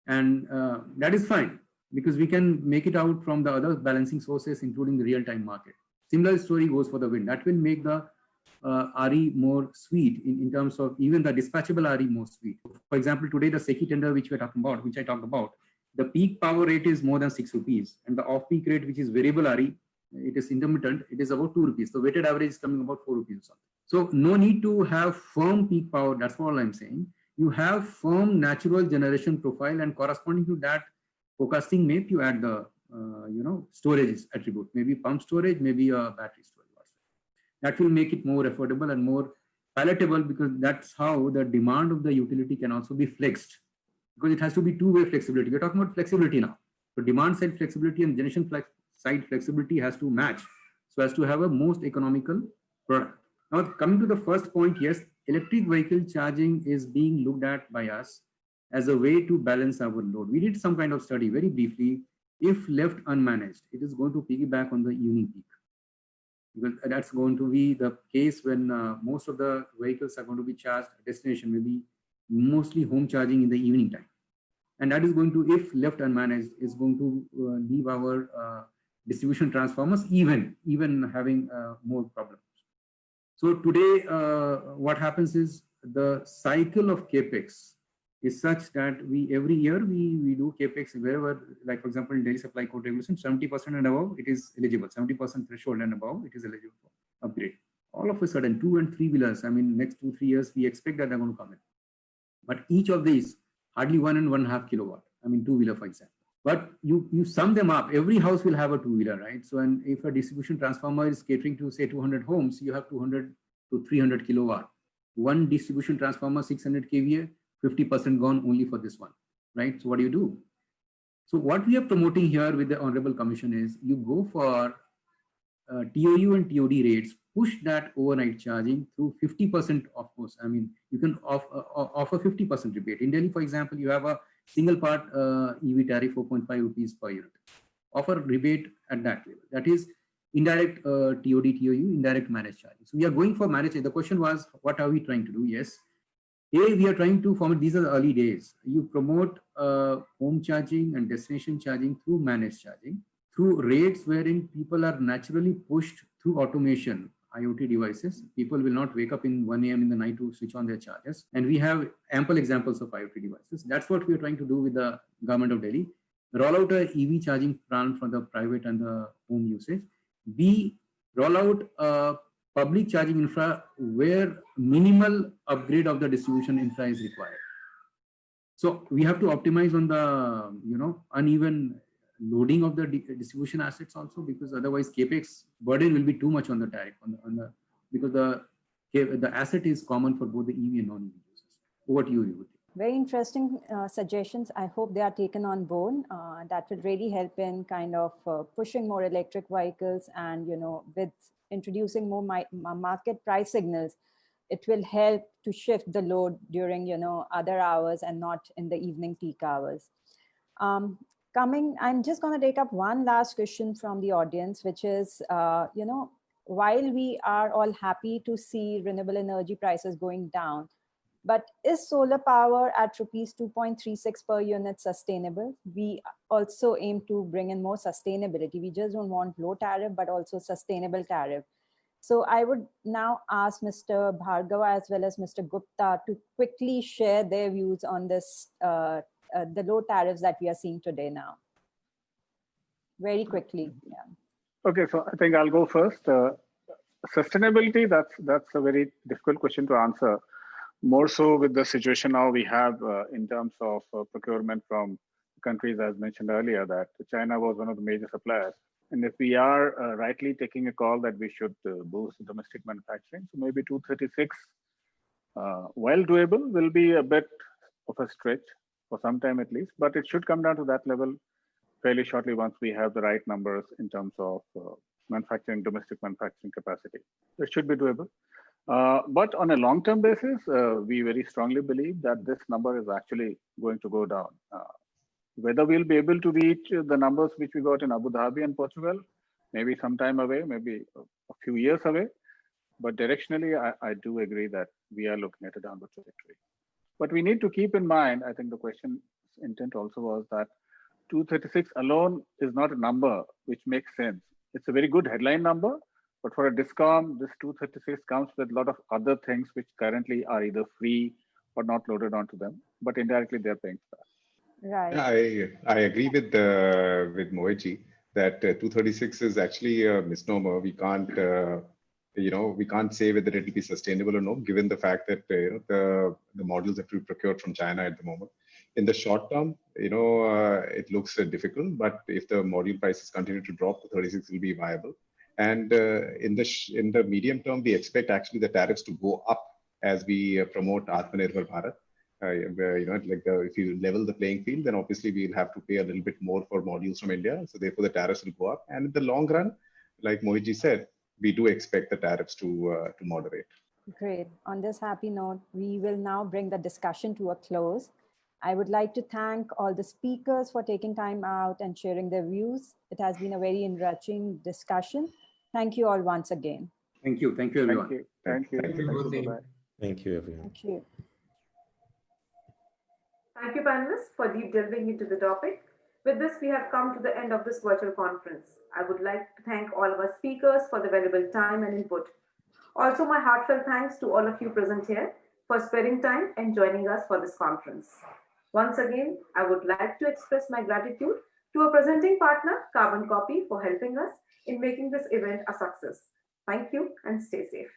and that is fine, because we can make it out from the other balancing sources, including the real-time market. Similar story goes for the wind. That will make the RE more sweet in terms of even the dispatchable RE more sweet. For example, today the SECI tender which we're talking about, which I talked about, the peak power rate is more than 6 rupees, and the off-peak rate, which is variable RE, it is intermittent, it is about 2 rupees. The weighted average is coming about 4 rupees or something. So no need to have firm peak power. That's all I'm saying. You have firm natural generation profile, and corresponding to that forecasting map, you add the storage attribute, maybe pump storage, maybe a battery storage. That will make it more affordable and more palatable, because that's how the demand of the utility can also be flexed, because it has to be two-way flexibility. We're talking about flexibility now. So demand side flexibility and generation side flexibility has to match so as to have a most economical product. Now, coming to the first point, yes, electric vehicle charging is being looked at by us as a way to balance our load. We did some kind of study very briefly. If left unmanaged, it is going to piggyback on the evening peak, because that's going to be the case when most of the vehicles are going to be charged at destination, maybe mostly home charging in the evening time. And that is going to, if left unmanaged, is going to leave our distribution transformers even having more problems. So today, what happens is the cycle of CAPEX is such that every year we do CAPEX wherever, like for example, in Delhi Supply Code Regulation, 70% and above, it is eligible. 70% threshold and above, it is eligible for upgrade. All of a sudden, 2 and 3 wheelers, I mean, next 2-3 years, we expect that they're going to come in. But each of these, hardly 1 and 1.5 kilowatt. I mean, 2-wheeler, for example. But you sum them up, every house will have a 2-wheeler, right? So, and if a distribution transformer is catering to say 200 homes, you have 200 to 300 kilowatt. One distribution transformer, 600 kVA, 50% gone only for this one, right? So what do? So what we are promoting here with the Honorable Commission is you go for TOU and TOD rates, push that overnight charging through 50%, of course. I mean, you can offer 50% rebate. In Delhi, for example, you have a single part EV tariff 4.5 rupees per unit. Offer rebate at that level. That is indirect TOD, TOU, indirect managed charging. So we are going for managed. The question was, what are we trying to do? Yes. We are trying to form, these are the early days. You promote home charging and destination charging through managed charging, through rates wherein people are naturally pushed through automation, IoT devices. People will not wake up in 1 a.m. in the night to switch on their chargers. And we have ample examples of IoT devices. That's what we are trying to do with the government of Delhi. Roll out a EV charging plan for the private and the home usage. Roll out a public charging infra where minimal upgrade of the distribution infra is required. So we have to optimize on the uneven loading of the distribution assets also, because otherwise capex burden will be too much on the tariff because the asset is common for both the EV and non-EV users. Over to you, Vibhuti. Very interesting suggestions. I hope they are taken on board. That would really help in kind of pushing more electric vehicles, and with introducing more market price signals, it will help to shift the load during other hours and not in the evening peak hours. I'm just going to take up one last question from the audience, which is while we are all happy to see renewable energy prices going down, but is solar power at rupees 2.36 per unit sustainable? We also aim to bring in more sustainability. We just don't want low tariff, but also sustainable tariff. So I would now ask Mr. Bhargava as well as Mr. Gupta to quickly share their views on this, the low tariffs that we are seeing today now. Very quickly. Yeah. Okay, so I think I'll go first. Sustainability, that's a very difficult question to answer. More so with the situation now we have in terms of procurement from countries, as mentioned earlier, that China was one of the major suppliers. And if we are rightly taking a call that we should boost domestic manufacturing, so maybe 236, while doable, will be a bit of a stretch for some time at least, but it should come down to that level fairly shortly once we have the right numbers in terms of domestic manufacturing capacity. It should be doable. But on a long-term basis, we very strongly believe that this number is actually going to go down. Whether we'll be able to reach the numbers which we got in Abu Dhabi and Portugal, maybe some time away, maybe a few years away. But directionally, I do agree that we are looking at a downward trajectory. But we need to keep in mind, I think the question's intent also was that 236 alone is not a number which makes sense. It's a very good headline number, but for a Discom, this 236 comes with a lot of other things which currently are either free or not loaded onto them, but indirectly they're paying for that. Right. I agree with Mohitji that 236 is actually a misnomer. We can't we can't say whether it will be sustainable or no, given the fact that the modules that we procured from China at the moment. In the short term, it looks difficult, but if the module prices continue to drop, 236 will be viable. And in the medium term, we expect actually the tariffs to go up as we promote Atmanirbhar Bharat. If you level the playing field, then obviously we'll have to pay a little bit more for modules from India. So therefore the tariffs will go up. And in the long run, like Mohitji said, we do expect the tariffs to moderate. Great. On this happy note, we will now bring the discussion to a close. I would like to thank all the speakers for taking time out and sharing their views. It has been a very enriching discussion. Thank you all once again. Thank you. Thank you, everyone. Thank you. Thank you. Thank you, everyone. Thank you. Thank you, panelists, for deep delving into the topic. With this, we have come to the end of this virtual conference. I would like to thank all of our speakers for the valuable time and input. Also, my heartfelt thanks to all of you present here for sparing time and joining us for this conference. Once again, I would like to express my gratitude to our presenting partner, CarbonCopy, for helping us in making this event a success. Thank you and stay safe.